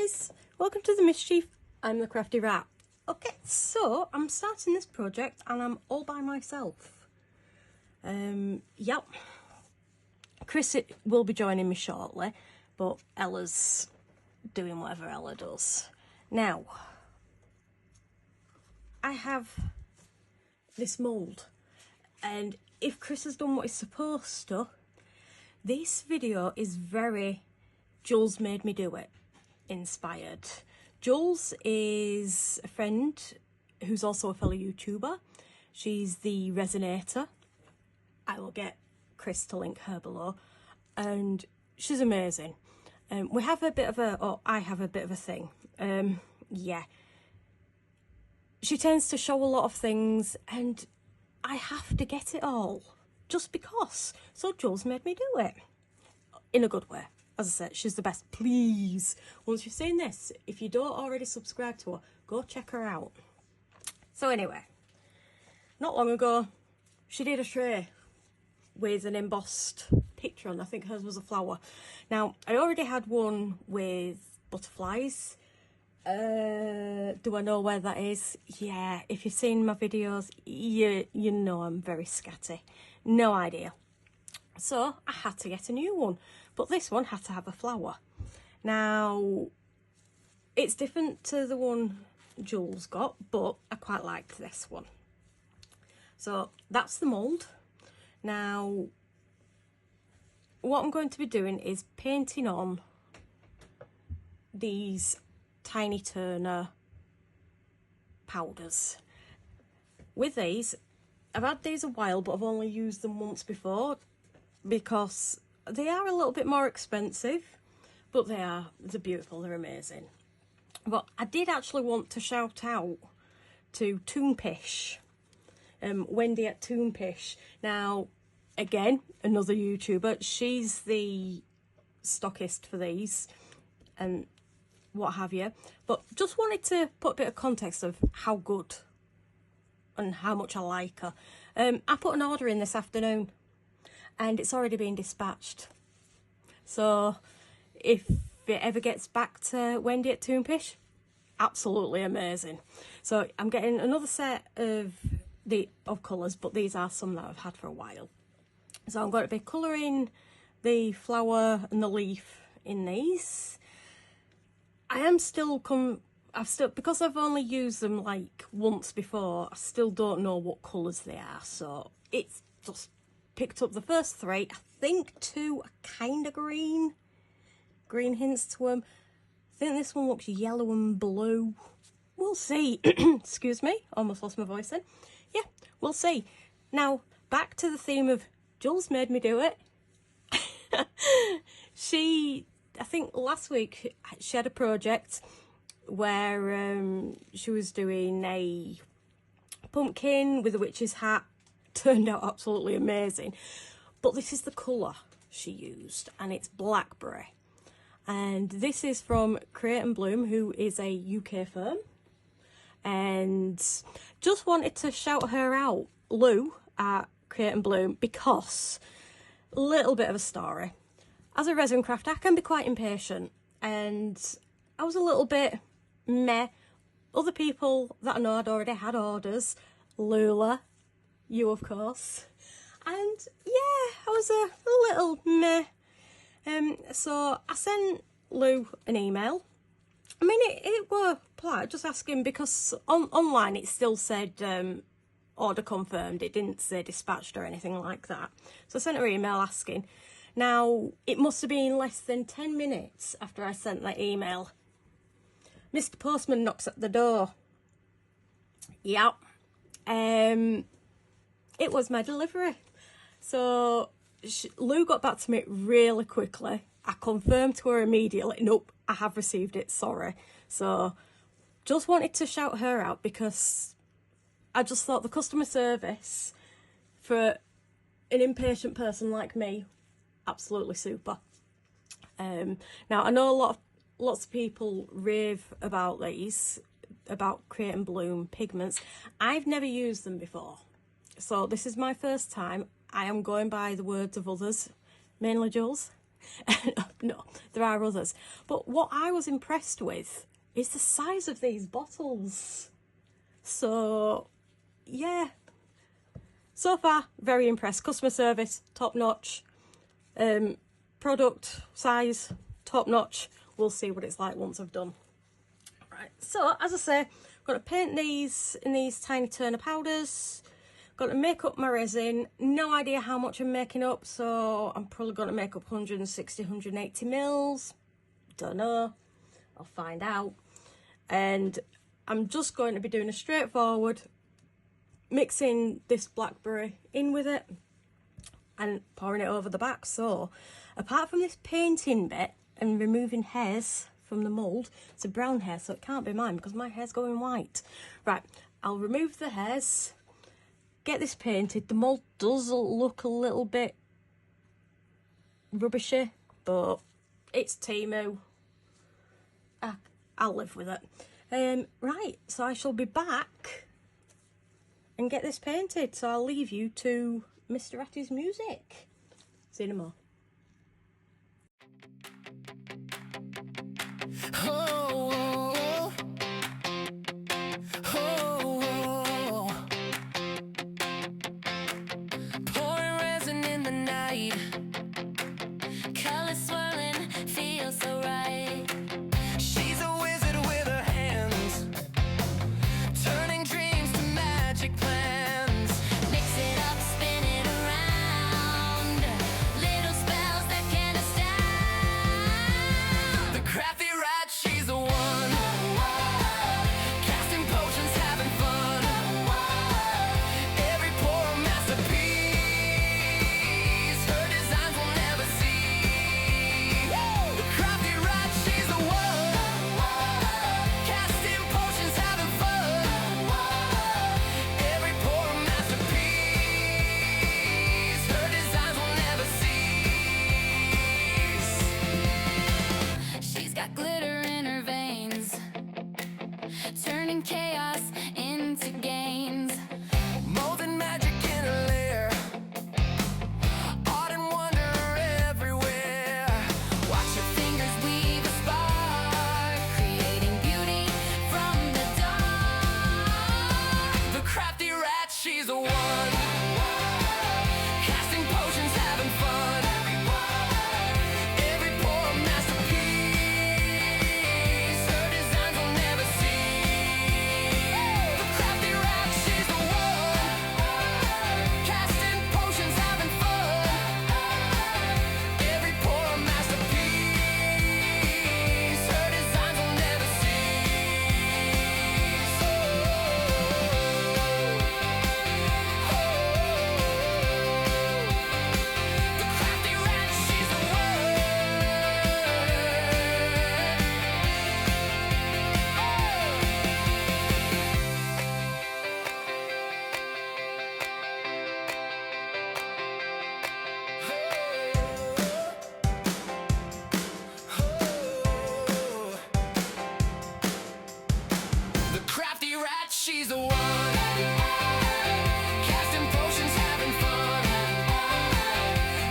guys, welcome to the mischief. I'm the Crafty Rat. Okay, so I'm starting this project and I'm all by myself. Yep, Chris will be joining me shortly, but Ella's doing whatever Ella does. Now, I have this mould, and if Chris has done what he's supposed to, this video is very Jules made me do it inspired. Jules is a friend who's also a fellow YouTuber. She's the Resinator. I will get Chris to link her below, and she's amazing. We have a bit of a, or I have a bit of a thing. Yeah, she tends to show a lot of things and I have to get it all just because. So Jules made me do it in a good way. As I said, she's the best. Please, once you've seen this, if you don't already subscribe to her, go check her out. So anyway, not long ago, she did a tray with an embossed picture on. I think hers was a flower. Now, I already had one with butterflies. Do I know where that is? Yeah, if you've seen my videos, you know I'm very scatty. No idea. So I had to get a new one, but this one had to have a flower. Now, it's different to the one Jules got, but I quite liked this one. So that's the mould. Now, what I'm going to be doing is painting on these tiny turner powders. With these, I've had these a while, but I've only used them once before because they are a little bit more expensive, but they're beautiful, they're amazing. But I did actually want to shout out to Toonpish, Wendy at Toonpish. Now, again, another YouTuber. She's the stockist for these and what have you. But just wanted to put a bit of context of how good and how much I like her. I put an order in this afternoon and it's already been dispatched. So if it ever gets back to Wendy at Toonpish, absolutely amazing. So I'm getting another set of colours, but these are some that I've had for a while. So I'm going to be colouring the flower and the leaf in these. Because I've only used them like once before, I still don't know what colours they are. So it's just picked up the first three. I think two are kind of green hints to them. I think this one looks yellow and blue. We'll see. Excuse me, almost lost my voice then. Yeah, we'll see. Now, back to the theme of Jules made me do it. I think last week she had a project where she was doing a pumpkin with a witch's hat. Turned out absolutely amazing. But this is the colour she used, and it's blackberry. And this is from Create and Bloom, who is a UK firm. And just wanted to shout her out, Lou at Create and Bloom, because a little bit of a story. As a resin crafter, I can be quite impatient, and I was a little bit meh. Other people that I know had already had orders, Lula, you of course, and yeah, I was a little meh. So I sent Lou an email. I mean, it were polite, just asking, because online it still said order confirmed. It didn't say dispatched or anything like that. So I sent her an email asking. Now, it must have been less than 10 minutes after I sent that email. Mr. Postman knocks at the door. Yep. It was my delivery. So Lou got back to me really quickly. I confirmed to her immediately, nope, I have received it, sorry. So just wanted to shout her out because I just thought the customer service for an impatient person like me, absolutely super. Now I know lots of people rave about these, about Create and Bloom pigments. I've never used them before, so this is my first time. I am going by the words of others, mainly Jules. No, there are others. But what I was impressed with is the size of these bottles. So, yeah. So far, very impressed. Customer service, top notch. Product size, top notch. We'll see what it's like once I've done. Right, so as I say, I'm going to paint these in these tiny Turner powders. Got to make up my resin. No idea how much I'm making up, so I'm probably going to make up 160, 180 mils. Don't know. I'll find out. And I'm just going to be doing a straightforward mixing this blackberry in with it and pouring it over the back. So apart from this painting bit and removing hairs from the mould, it's a brown hair, so it can't be mine because my hair's going white. Right, I'll remove the hairs, get this painted. The mould does look a little bit rubbishy, but it's Temu. I'll live with it. Right, so I shall be back and get this painted. So I'll leave you to Mr. Ratty's music. See you in a more. Oh, pouring resin in the night, colors swirling, feels so right. She's a wizard with her hands, turning dreams to magic plans. Mix it up, spin it around, little spells that can't astound. The crafty rat, she's the one, casting potions, having fun. Every pour a masterpiece, her designs will never see. The crafty rat, she's the one, casting potions, having fun. Every pour a masterpiece, her designs will never cease. She's got glitter in her veins, turning chaos into gains. Molding magic in her lair, art and wonder everywhere. Watch her fingers weave a spark, creating beauty from the dark. The crafty rat, she's the one, casting potions, having fun. Every pour a masterpiece, her designs will never cease. The crafty rat, she's the one, casting potions, having fun. Every pour a masterpiece, her designs will never cease. The crafty rat, she's the one. The crafty rat, she's the one, casting potions, having fun.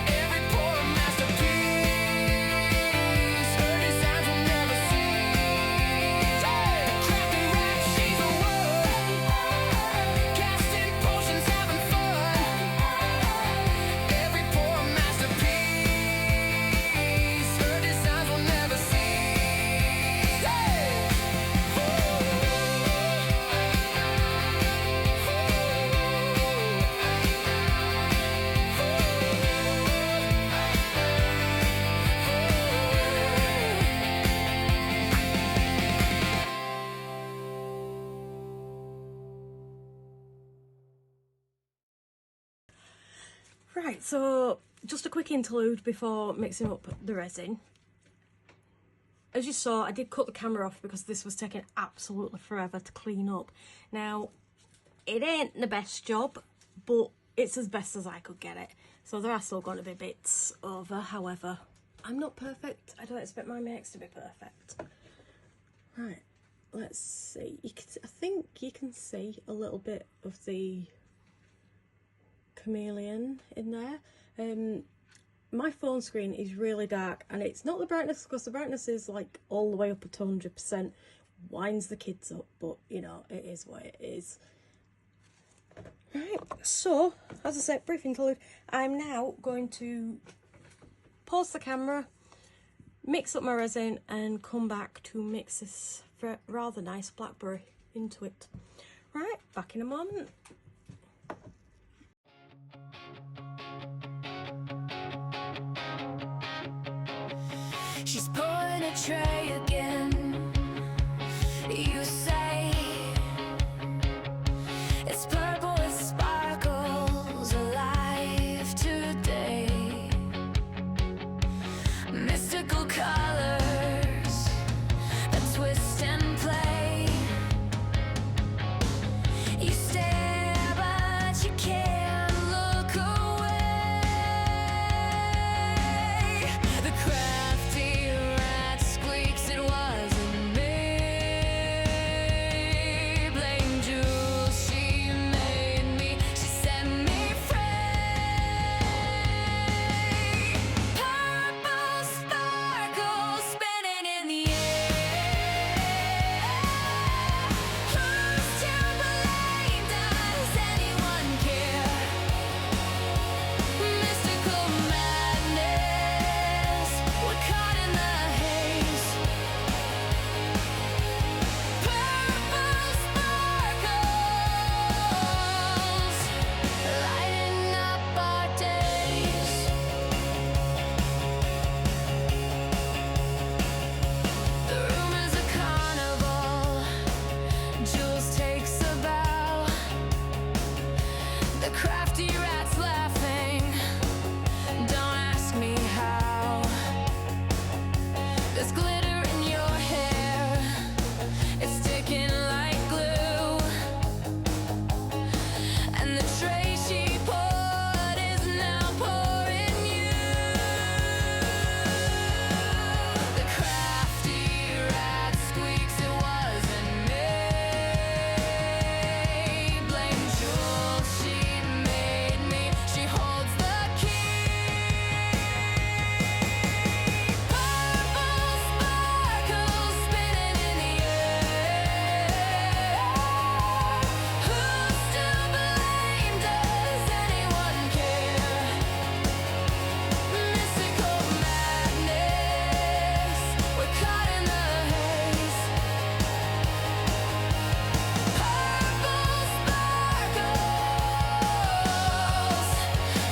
Every pour a masterpiece, her designs will never cease. The crafty rat, she's the one, casting potions, having fun. Every pour a masterpiece, her designs will never cease. Right, so just a quick interlude before mixing up the resin. As you saw, I did cut the camera off because this was taking absolutely forever to clean up. Now, it ain't the best job, but it's as best as I could get it. So there are still going to be bits over. However, I'm not perfect. I don't expect my makes to be perfect. Right, let's see. I think you can see a little bit of the chameleon in there. my phone screen is really dark, and it's not the brightness, because the brightness is like all the way up at 100%, winds the kids up, but you know, it is what it is. Right, so as I said, brief interlude. I'm now going to pause the camera, mix up my resin, and come back to mix this rather nice blackberry into it. Right, back in a moment. She's pulling a tray again. You say it's purple with sparkles, alive today. Mystical colors that twist and play. You stare, but you can't look away. The crafty rat squeaks, it wasn't me. Blame Jules, she made me, she set me free. Purple sparkles spinning in the air. Who's to blame? Does anyone care? Mystical madness, we're caught in the haze. Purple sparkles, lighting up our days. The room is a carnival. Jules takes a bow. The crafty rat's laughing. Don't ask me how. There's glitter in your hair. It's sticking like glue. And the tray she poured is now pouring you. The crafty rat squeaks, it wasn't me. Blame Jules, she made me, she holds the key. Purple sparkles spinning in the air. Who's to blame? Does anyone care? Mystical madness, we're caught in the haze. Purple sparkles,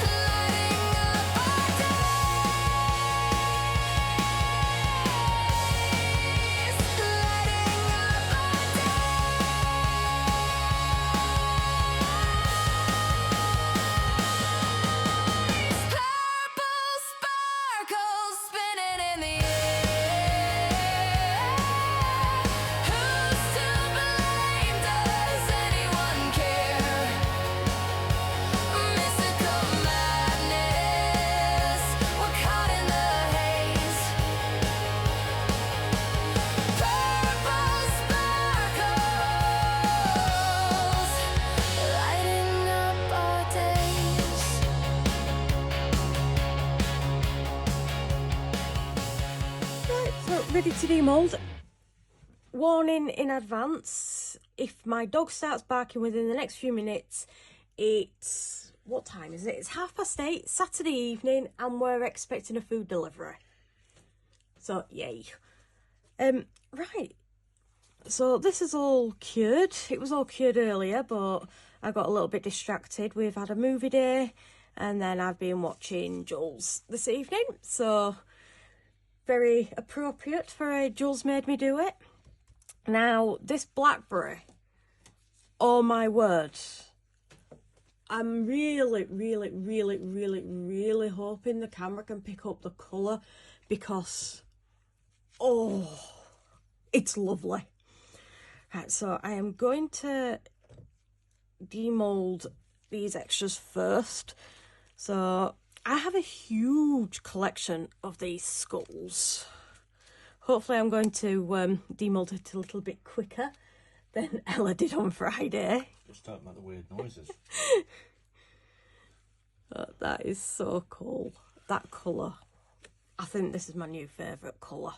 lighting up our days. Lighting up our days. Purple sparkles spinning in the air. Who's to blame? Does anyone care? Mystical madness, we're caught in the haze. Purple sparkles, lighting up our days. Right, so ready to demold. Warning in advance, if my dog starts barking within the next few minutes, it's, what time is it? It's 8:30, Saturday evening, and we're expecting a food delivery. So, yay. Right, so this is all cured. It was all cured earlier, but I got a little bit distracted. We've had a movie day, and then I've been watching Jules this evening, so very appropriate for a Jules Made Me Do It. Now, this blackberry, oh my word, I'm really hoping the camera can pick up the colour, because, oh, it's lovely. Right, so I am going to demold these extras first. So I have a huge collection of these skulls. Hopefully I'm going to demold it a little bit quicker than Ella did on Friday. Just don't make the weird noises. That is so cool. that colour. I think this is my new favourite colour.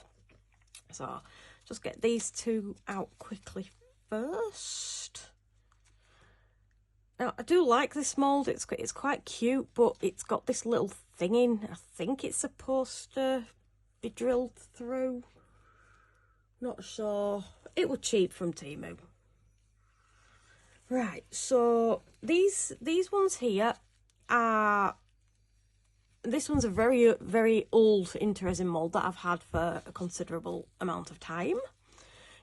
So just get these two out quickly first. Now I do like this mould, it's quite cute, but it's got this little thing in. I think it's supposed to be drilled through. Not sure. It was cheap from Temu. Right, so these ones here are, this one's a very, very old Resin mould that I've had for a considerable amount of time.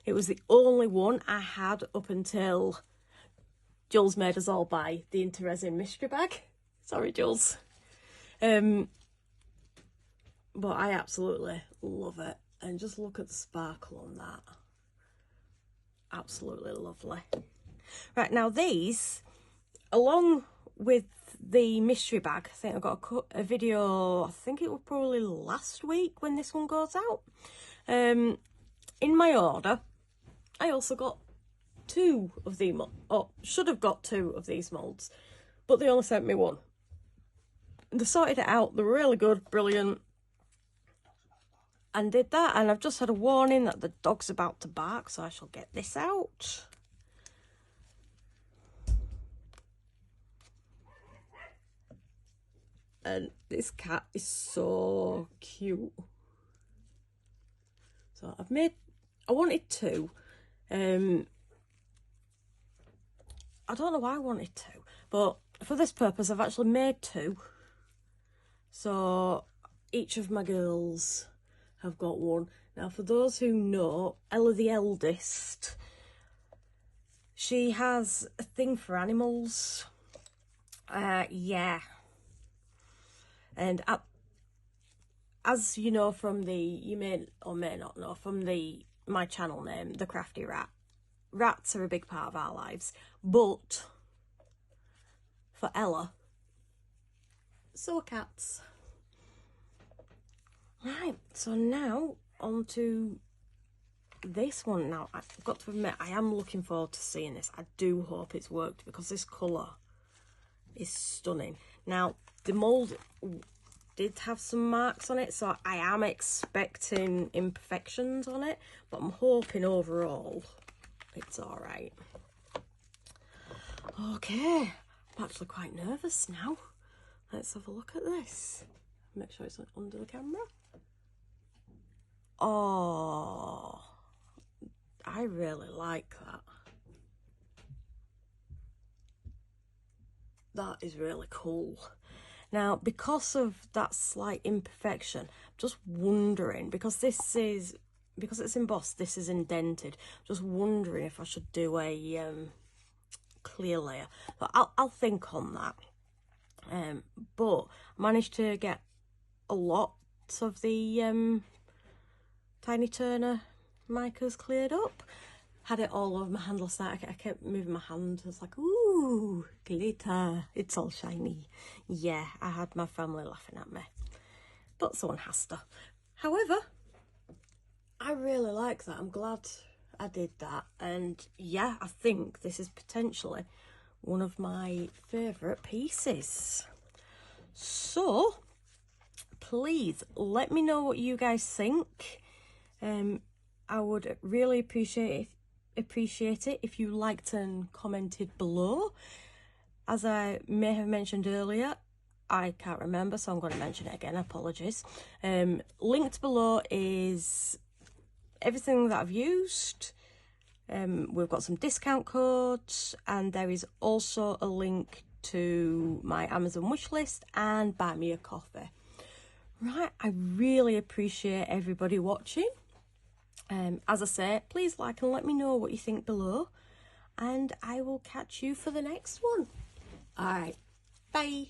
It was the only one I had up until Jules made us all buy the Resin mystery bag. Sorry, Jules. But I absolutely love it. And just look at the sparkle on that. Absolutely lovely. Right, now these, along with the mystery bag, I think I got a video, I think it was probably last week when this one goes out. In my order, I also got two of the, or should have got two of these moulds, but they only sent me one. They sorted it out, they're really good, brilliant, and did that. And I've just had a warning that the dog's about to bark, so I shall get this out. And this cat is so cute. So I wanted two. I don't know why I wanted two, but for this purpose I've actually made two. So each of my girls have got one. Now for those who know, Ella the eldest, she has a thing for animals. Yeah. And as you know from the, you may or may not know from my channel name, The Crafty Rat, rats are a big part of our lives. But for Ella, so are cats. Right, so now on to this one. Now I've got to admit, I am looking forward to seeing this. I do hope it's worked because this colour is stunning. Now the mould did have some marks on it, so I am expecting imperfections on it, but I'm hoping overall it's all right. Okay, I'm actually quite nervous now. Let's have a look at this. Make sure it's under the camera. Oh, I really like that. That is really cool. Now, because of that slight imperfection, I'm just wondering, because it's embossed, this is indented, just wondering if I should do a clear layer. But I'll think on that. But I managed to get a lot of the Tiny Turner micas cleared up. Had it all over my hand last night. I kept moving my hand. I was like, ooh, glitter. It's all shiny. Yeah, I had my family laughing at me. But someone has to. However, I really like that. I'm glad I did that. And yeah, I think this is potentially one of my favourite pieces. So, please let me know what you guys think. I would really appreciate it if you liked and commented below. As I may have mentioned earlier, I can't remember, so I'm going to mention it again. Apologies. Linked below is everything that I've used. We've got some discount codes, and there is also a link to my Amazon wishlist and buy me a coffee. Right, I really appreciate everybody watching. As I say, please like and let me know what you think below, and I will catch you for the next one. Alright, bye.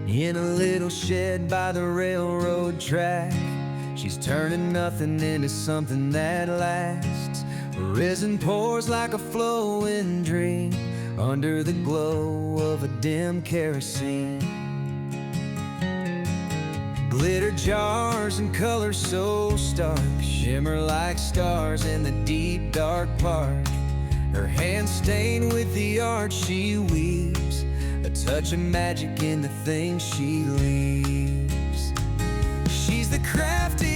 In a little shed by the railroad track, she's turning nothing into something that lasts. Resin pours like a flowing dream under the glow of a dim kerosene. jars and colors so stark, shimmer like stars in the deep dark park. Her hands stained with the art she weaves, a touch of magic in the things she leaves. She's the crafty